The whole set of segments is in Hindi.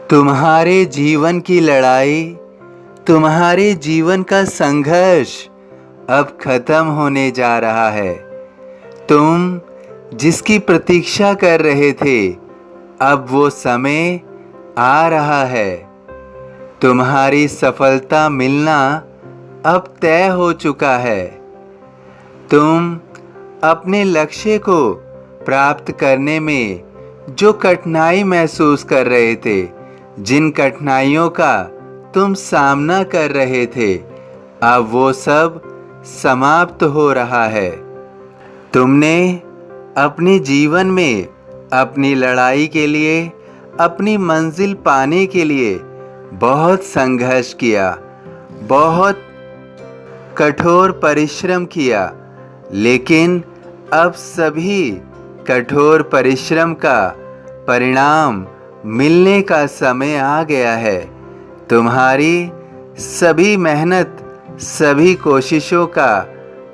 तुम्हारे जीवन की लड़ाई, तुम्हारे जीवन का संघर्ष अब खत्म होने जा रहा है। तुम जिसकी प्रतीक्षा कर रहे थे, अब वो समय आ रहा है। तुम्हारी सफलता मिलना अब तय हो चुका है। तुम अपने लक्ष्य को प्राप्त करने में जो कठिनाई महसूस कर रहे थे, जिन कठिनाइयों का तुम सामना कर रहे थे, अब वो सब समाप्त हो रहा है। तुमने अपने जीवन में अपनी लड़ाई के लिए, अपनी मंजिल पाने के लिए बहुत संघर्ष किया, बहुत कठोर परिश्रम किया, लेकिन अब सभी कठोर परिश्रम का परिणाम मिलने का समय आ गया है। तुम्हारी सभी मेहनत, सभी कोशिशों का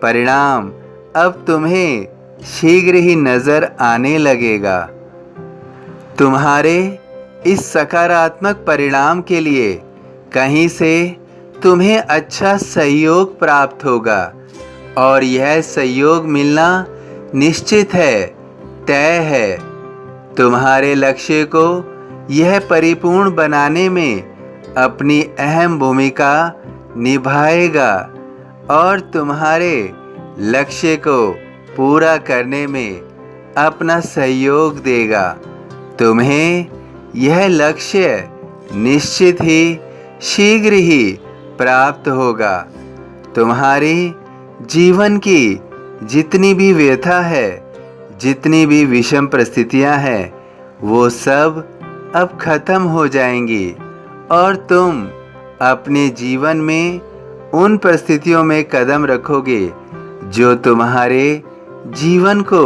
परिणाम अब तुम्हें शीघ्र ही नज़र आने लगेगा। तुम्हारे इस सकारात्मक परिणाम के लिए कहीं से तुम्हें अच्छा सहयोग प्राप्त होगा और यह सहयोग मिलना निश्चित है, तय है। तुम्हारे लक्ष्य को यह परिपूर्ण बनाने में अपनी अहम भूमिका निभाएगा और तुम्हारे लक्ष्य को पूरा करने में अपना सहयोग देगा। तुम्हें यह लक्ष्य निश्चित ही शीघ्र ही प्राप्त होगा। तुम्हारी जीवन की जितनी भी व्यथा है, जितनी भी विषम परिस्थितियां हैं, वो सब अब खत्म हो जाएंगी और तुम अपने जीवन में उन परिस्थितियों में कदम रखोगे जो तुम्हारे जीवन को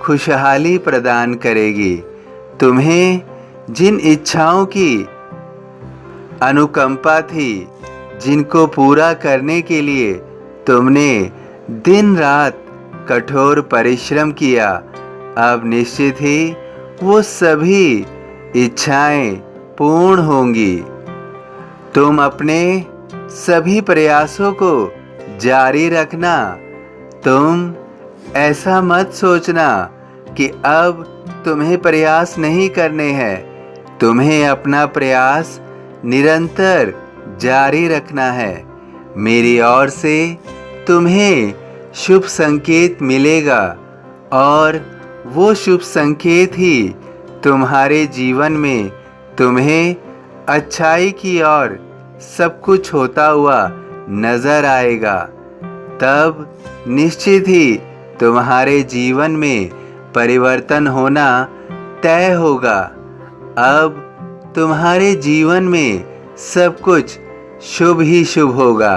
खुशहाली प्रदान करेगी। तुम्हें जिन इच्छाओं की अनुकंपा थी, जिनको पूरा करने के लिए तुमने दिन रात कठोर परिश्रम किया, अब निश्चित ही वो सभी इच्छाएं पूर्ण होंगी। तुम अपने सभी प्रयासों को जारी रखना। तुम ऐसा मत सोचना कि अब तुम्हें प्रयास नहीं करने हैं। तुम्हें अपना प्रयास निरंतर जारी रखना है। मेरी ओर से तुम्हें शुभ संकेत मिलेगा और वो शुभ संकेत ही तुम्हारे जीवन में तुम्हें अच्छाई की ओर सब कुछ होता हुआ नजर आएगा। तब निश्चित ही तुम्हारे जीवन में परिवर्तन होना तय होगा। अब तुम्हारे जीवन में सब कुछ शुभ ही शुभ होगा,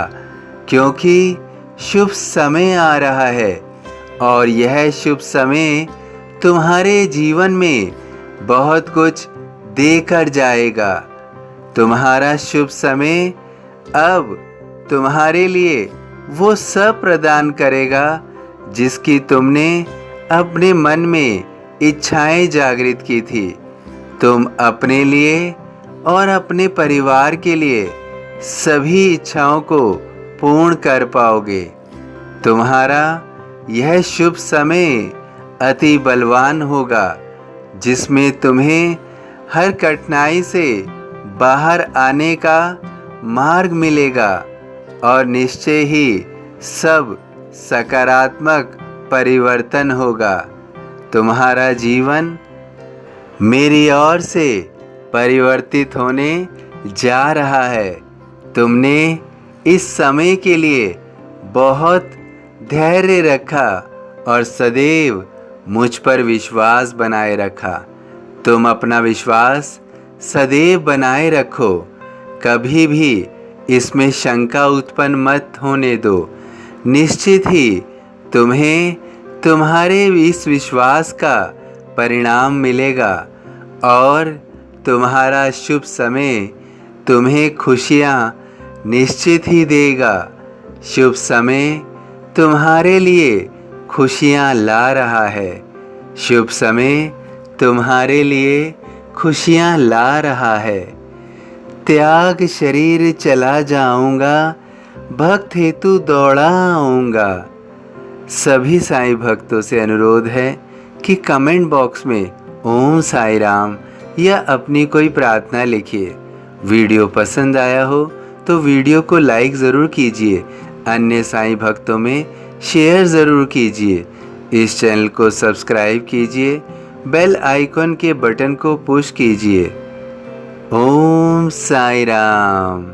क्योंकि शुभ समय आ रहा है और यह शुभ समय तुम्हारे जीवन में बहुत कुछ देकर जाएगा। तुम्हारा शुभ समय अब तुम्हारे लिए वो सब प्रदान करेगा जिसकी तुमने अपने मन में इच्छाएं जागृत की थी। तुम अपने लिए और अपने परिवार के लिए सभी इच्छाओं को पूर्ण कर पाओगे। तुम्हारा यह शुभ समय अति बलवान होगा, जिसमें तुम्हें हर कठिनाई से बाहर आने का मार्ग मिलेगा और निश्चय ही सब सकारात्मक परिवर्तन होगा। तुम्हारा जीवन मेरी ओर से परिवर्तित होने जा रहा है। तुमने इस समय के लिए बहुत धैर्य रखा और सदैव मुझ पर विश्वास बनाए रखा। तुम अपना विश्वास सदैव बनाए रखो। कभी भी इसमें शंका उत्पन्न मत होने दो। निश्चित ही तुम्हें तुम्हारे इस विश्वास का परिणाम मिलेगा और तुम्हारा शुभ समय तुम्हें खुशियाँ निश्चित ही देगा। शुभ समय तुम्हारे लिए खुशियाँ ला रहा है। शुभ समय तुम्हारे लिए खुशियाँ ला रहा है। त्याग शरीर चला जाऊंगा, भक्त हेतु दौड़ा आऊंगा। सभी साईं भक्तों से अनुरोध है कि कमेंट बॉक्स में ओम साई राम या अपनी कोई प्रार्थना लिखिए। वीडियो पसंद आया हो तो वीडियो को लाइक ज़रूर कीजिए, अन्य साईं भक्तों में शेयर ज़रूर कीजिए। इस चैनल को सब्सक्राइब कीजिए, बेल आइकॉन के बटन को पुश कीजिए। ओम साई राम।